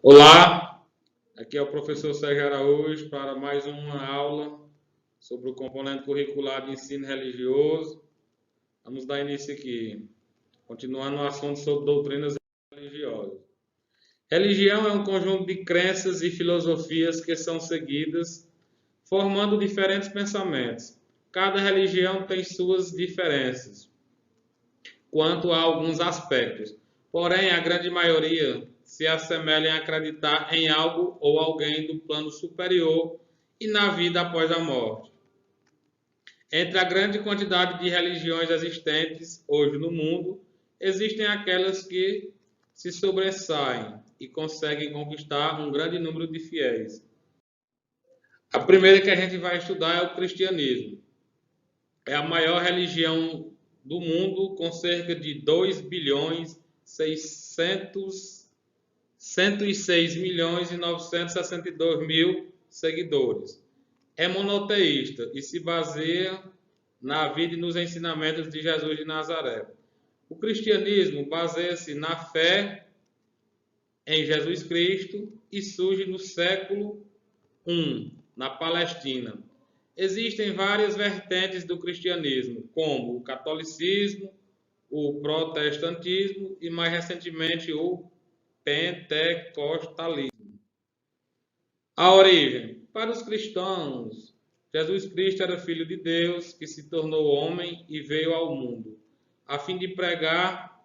Olá, aqui é o professor Sérgio Araújo para mais uma aula sobre o componente curricular de ensino religioso. Vamos dar início aqui, continuando o assunto sobre doutrinas religiosas. Religião é um conjunto de crenças e filosofias que são seguidas, formando diferentes pensamentos. Cada religião tem suas diferenças quanto a alguns aspectos, porém a grande maioria se assemelham em acreditar em algo ou alguém do plano superior e na vida após a morte. Entre a grande quantidade de religiões existentes hoje no mundo, existem aquelas que se sobressaem e conseguem conquistar um grande número de fiéis. A primeira que a gente vai estudar é o cristianismo. É a maior religião do mundo, com cerca de 2.106.962.000 seguidores. É monoteísta e se baseia na vida e nos ensinamentos de Jesus de Nazaré. O cristianismo baseia-se na fé em Jesus Cristo e surge no século I, na Palestina. Existem várias vertentes do cristianismo, como o catolicismo, o protestantismo e, mais recentemente, o pentecostalismo. A origem. Para os cristãos, Jesus Cristo era Filho de Deus, que se tornou homem e veio ao mundo, a fim de pregar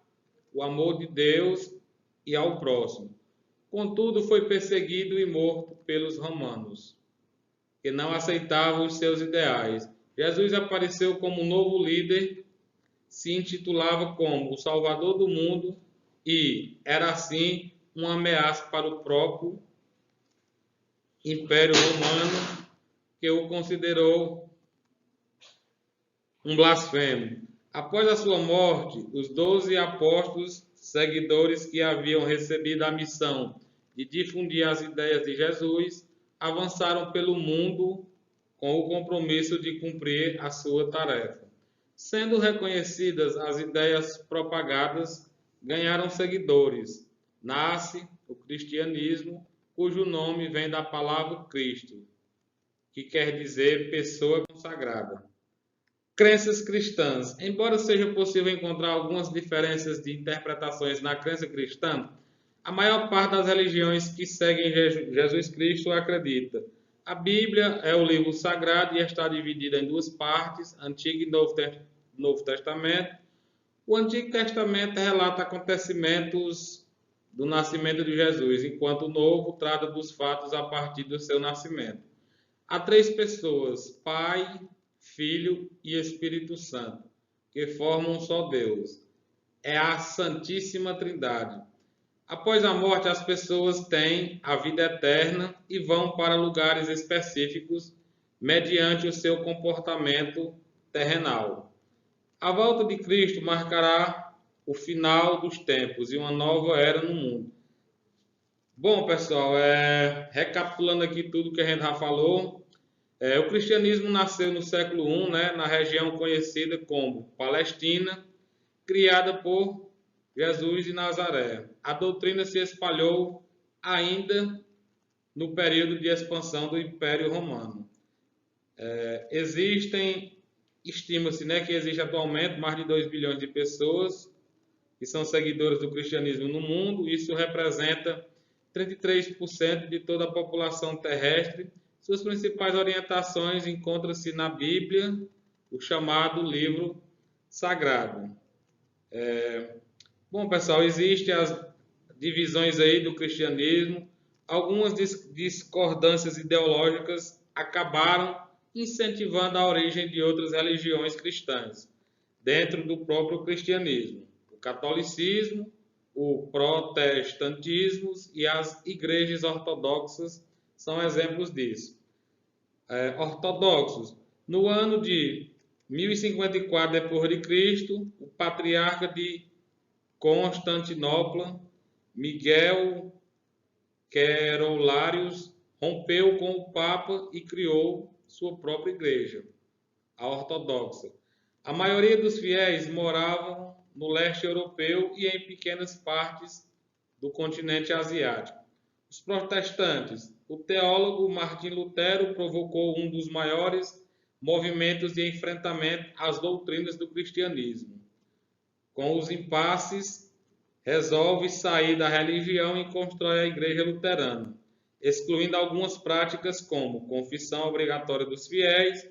o amor de Deus e ao próximo. Contudo, foi perseguido e morto pelos romanos, que não aceitavam os seus ideais. Jesus apareceu como um novo líder, se intitulava como o Salvador do mundo e era assim uma ameaça para o próprio Império Romano, que o considerou um blasfemo. Após a sua morte, os 12 apóstolos, seguidores que haviam recebido a missão de difundir as ideias de Jesus, avançaram pelo mundo com o compromisso de cumprir a sua tarefa. Sendo reconhecidas as ideias propagadas, ganharam seguidores. Nasce o cristianismo, cujo nome vem da palavra Cristo, que quer dizer pessoa consagrada. Crenças cristãs. Embora seja possível encontrar algumas diferenças de interpretações na crença cristã, a maior parte das religiões que seguem Jesus Cristo acredita. A Bíblia é o livro sagrado e está dividida em duas partes, Antigo e Novo Testamento. O Antigo Testamento relata acontecimentos do nascimento de Jesus, enquanto o Novo trata dos fatos a partir do seu nascimento. Há três pessoas, Pai, Filho e Espírito Santo, que formam um só Deus. É a Santíssima Trindade. Após a morte, as pessoas têm a vida eterna e vão para lugares específicos mediante o seu comportamento terrenal. A volta de Cristo marcará o final dos tempos e uma nova era no mundo. Bom, pessoal, recapitulando aqui tudo que a gente já falou, o cristianismo nasceu no século I, na região conhecida como Palestina, criada por Jesus de Nazaré. A doutrina se espalhou ainda no período de expansão do Império Romano. Estima-se que existe atualmente mais de 2 bilhões de pessoas que são seguidores do cristianismo no mundo. Isso representa 33% de toda a população terrestre. Suas principais orientações encontram-se na Bíblia, o chamado livro sagrado. Bom, pessoal, existem as divisões aí do cristianismo. Algumas discordâncias ideológicas acabaram incentivando a origem de outras religiões cristãs dentro do próprio cristianismo. O catolicismo, o protestantismo e as igrejas ortodoxas são exemplos disso. Ortodoxos. No ano de 1054 d.C., o patriarca de Constantinopla, Miguel Querolarius, rompeu com o Papa e criou sua própria igreja, a ortodoxa. A maioria dos fiéis moravam no leste europeu e em pequenas partes do continente asiático. Os protestantes. O teólogo Martim Lutero provocou um dos maiores movimentos de enfrentamento às doutrinas do cristianismo. Com os impasses, resolve sair da religião e constrói a Igreja Luterana, excluindo algumas práticas como confissão obrigatória dos fiéis,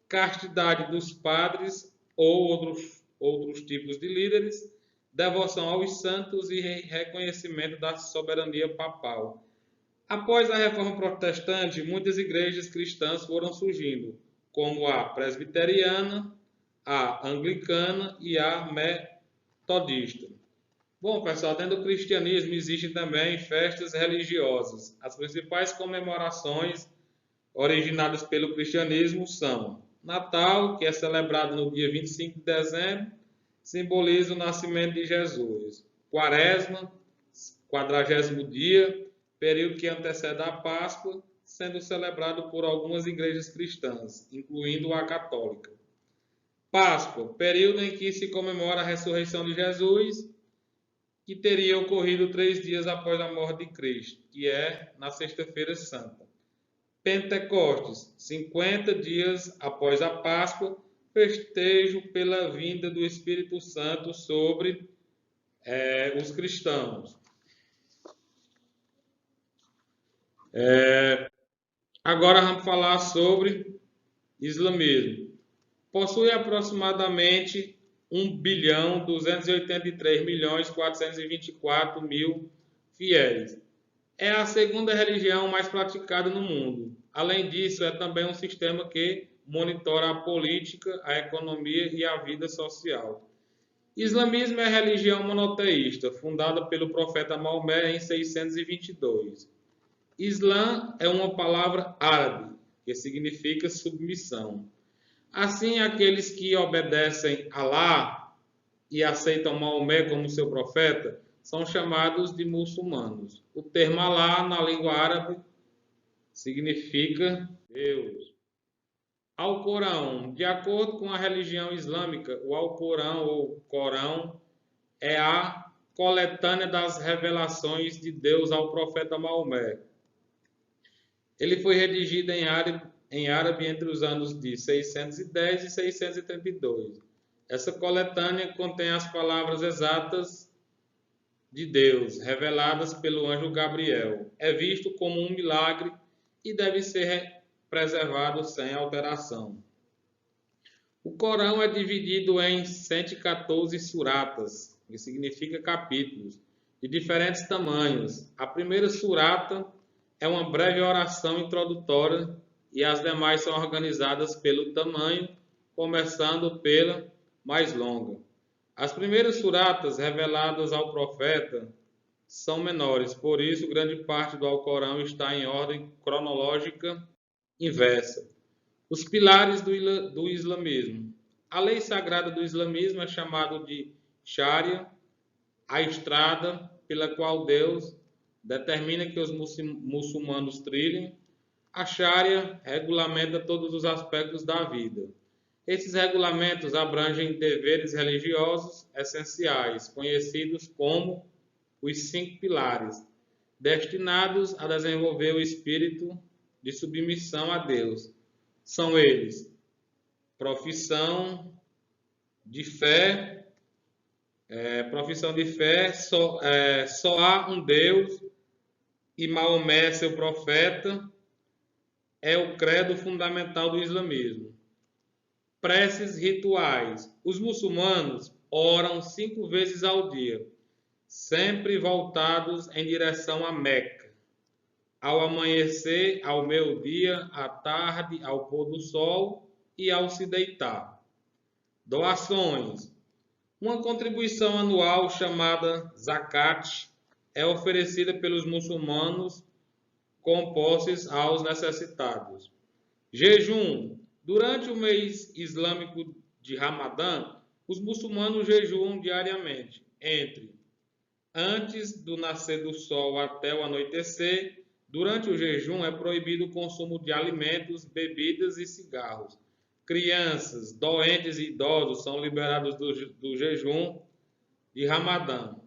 castidade dos padres ou outros tipos de líderes, devoção aos santos e reconhecimento da soberania papal. Após a Reforma Protestante, muitas igrejas cristãs foram surgindo, como a presbiteriana, a anglicana e a metodista. Bom, pessoal, dentro do cristianismo existem também festas religiosas. As principais comemorações originadas pelo cristianismo são Natal, que é celebrado no dia 25 de dezembro, simboliza o nascimento de Jesus. Quaresma, 40º dia, período que antecede a Páscoa, sendo celebrado por algumas igrejas cristãs, incluindo a católica. Páscoa, período em que se comemora a ressurreição de Jesus, que teria ocorrido 3 dias após a morte de Cristo, que é na Sexta-feira Santa. Pentecostes, 50 dias após a Páscoa, festejo pela vinda do Espírito Santo sobre os cristãos. Agora vamos falar sobre islamismo. Possui aproximadamente 1.283.424.000 fiéis. É a segunda religião mais praticada no mundo. Além disso, é também um sistema que monitora a política, a economia e a vida social. Islamismo é a religião monoteísta, fundada pelo profeta Maomé em 622. Islã é uma palavra árabe, que significa submissão. Assim, aqueles que obedecem a Alá e aceitam Maomé como seu profeta são chamados de muçulmanos. O termo Alá, na língua árabe, significa Deus. Alcorão. De acordo com a religião islâmica, o Alcorão ou Corão é a coletânea das revelações de Deus ao profeta Maomé. Ele foi redigido em árabe entre os anos de 610 e 632. Essa coletânea contém as palavras exatas de Deus, reveladas pelo anjo Gabriel. É visto como um milagre e deve ser preservado sem alteração. O Corão é dividido em 114 suratas, que significa capítulos, de diferentes tamanhos. A primeira surata é uma breve oração introdutória e as demais são organizadas pelo tamanho, começando pela mais longa. As primeiras suratas reveladas ao profeta são menores, por isso grande parte do Alcorão está em ordem cronológica inversa. Os pilares do islamismo. A lei sagrada do islamismo é chamada de Sharia, a estrada pela qual Deus determina que os muçulmanos trilhem. A Sharia regulamenta todos os aspectos da vida. Esses regulamentos abrangem deveres religiosos essenciais, conhecidos como os 5 pilares, destinados a desenvolver o espírito de submissão a Deus. São eles: profissão de fé, só há um Deus e Maomé, seu profeta, é o credo fundamental do islamismo. Preces rituais. Os muçulmanos oram 5 vezes ao dia, sempre voltados em direção a Meca. Ao amanhecer, ao meio-dia, à tarde, ao pôr do sol e ao se deitar. Doações. Uma contribuição anual chamada zakat é oferecida pelos muçulmanos com posses aos necessitados. Jejum. Durante o mês islâmico de Ramadã, os muçulmanos jejuam diariamente, antes do nascer do sol até o anoitecer. Durante o jejum é proibido o consumo de alimentos, bebidas e cigarros. Crianças, doentes e idosos são liberados do jejum de Ramadã.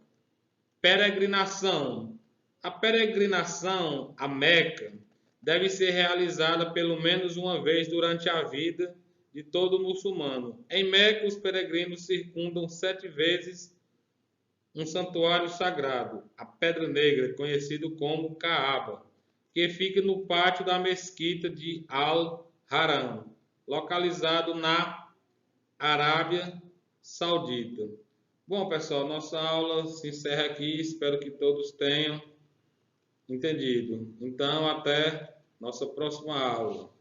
Peregrinação. A peregrinação a Meca deve ser realizada pelo menos uma vez durante a vida de todo muçulmano. Em Meca, os peregrinos circundam 7 vezes um santuário sagrado, a Pedra Negra, conhecido como Kaaba, que fica no pátio da mesquita de Al-Haram, localizado na Arábia Saudita. Bom, pessoal, nossa aula se encerra aqui. Espero que todos tenham entendido. Então, até nossa próxima aula.